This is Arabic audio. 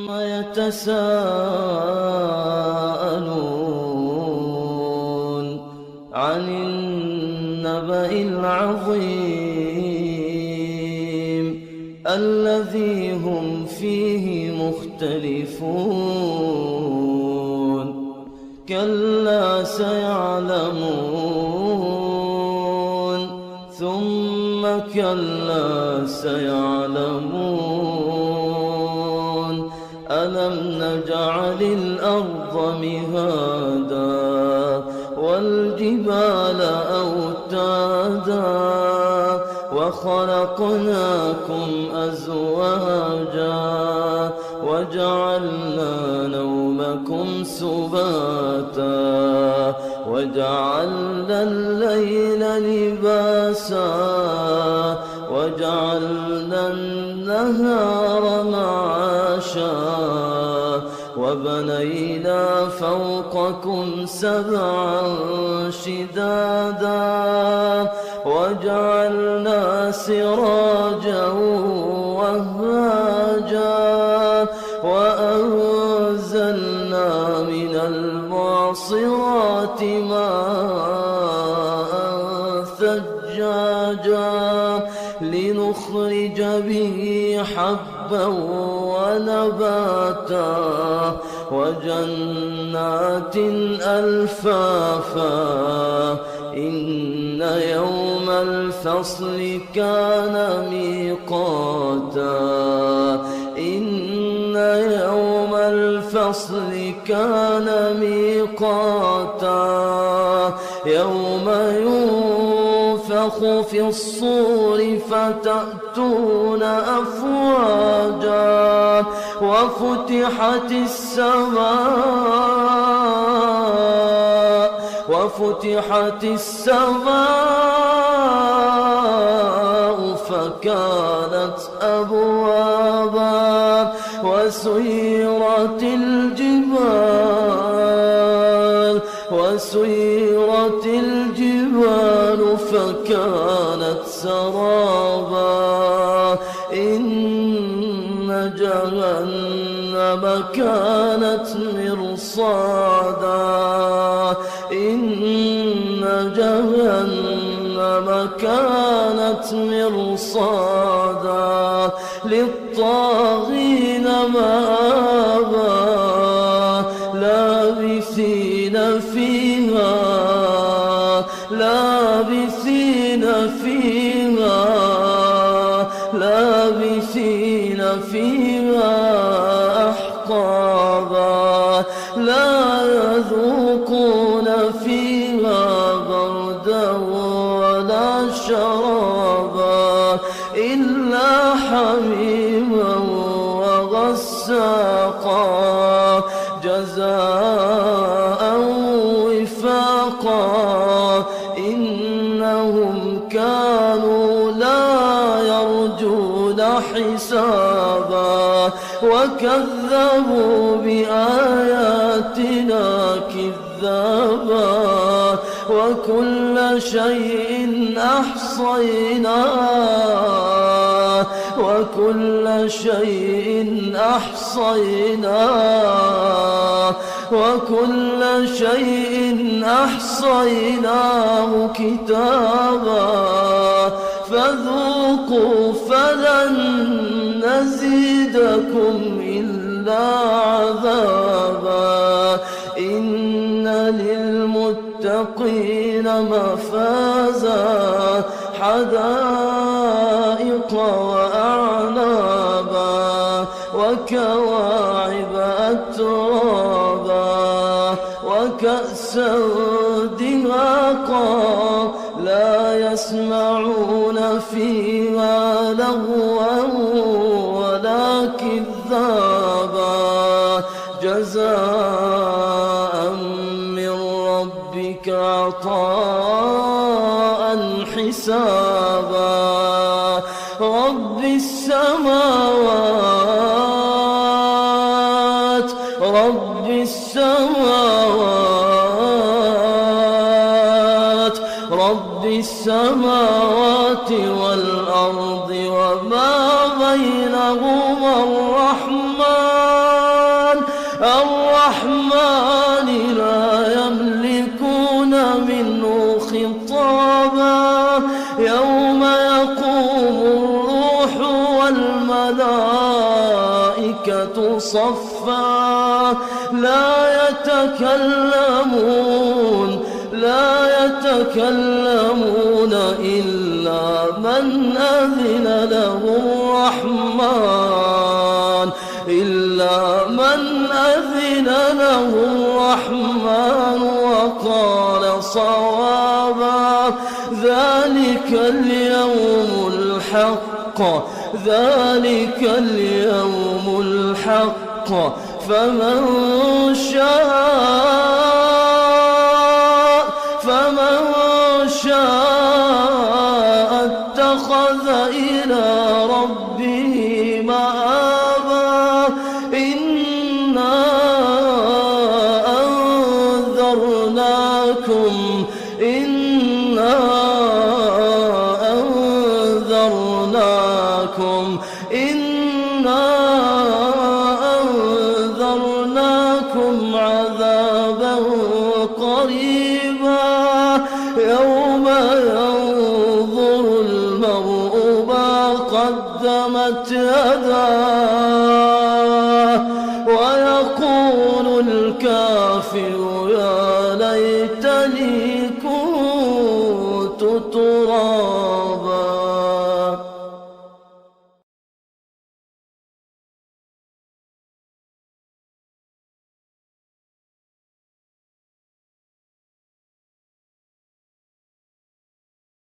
يتساءلون عن النبأ العظيم الذي هم فيه مختلفون كلا سيعلمون ثم كلا سيعلمون ألم نجعل الأرض مهادا والجبال أوتادا وخلقناكم أزواجا وجعلنا نومكم سباتا وجعلنا الليل لباسا وجعلنا النهار معاشا وبنينا فوقكم سبعا شدادا وجعلنا سراجا وهاجا وأنزلنا من المعصرات ماء ثجاجا لنخرج به حبا ونباتا وجنات ألفافا إن يوم الفصل كان ميقاتا إن يوم الفصل كان ميقاتا يوم ينفخ في الصور فتأتون أفواجا وفتحت السماء فكانت أبوابا وسيرت الجبال فكانت سرابا إن جهنم كانت مرصادا إن جهنم كانت مرصادا للطاغين مآبا لابثين فيها أحقابا لا يذوقون فيها بردا ولا شرابا إلا حميما وغساقا جزاء وفاقا إنهم كانوا لا يرجون حسابا وكذبوا بآياتنا كذابا وكل شيء أحصيناه كتابا فذوقوا فلن نزيدكم إلا عذابا إن للمتقين مفازا حدائق وأعنابا وكواعب أترابا وكأسا دهاقا لا يسمعون فيها لغوا ولا كذابا جزاء من ربك عطاء حسابا رب السماوات والأرض وما بينهما الرحمن والملائكة صفا لا يتكلمون إلا من أذن له الرحمن وقال صوابا. ذلك اليوم الحق فمن شاء اتخذ إلى ربه مآبا. إنا أنذرناكم عذابا قريبا يوم ينظر المرء ما قدمت يداه ويقول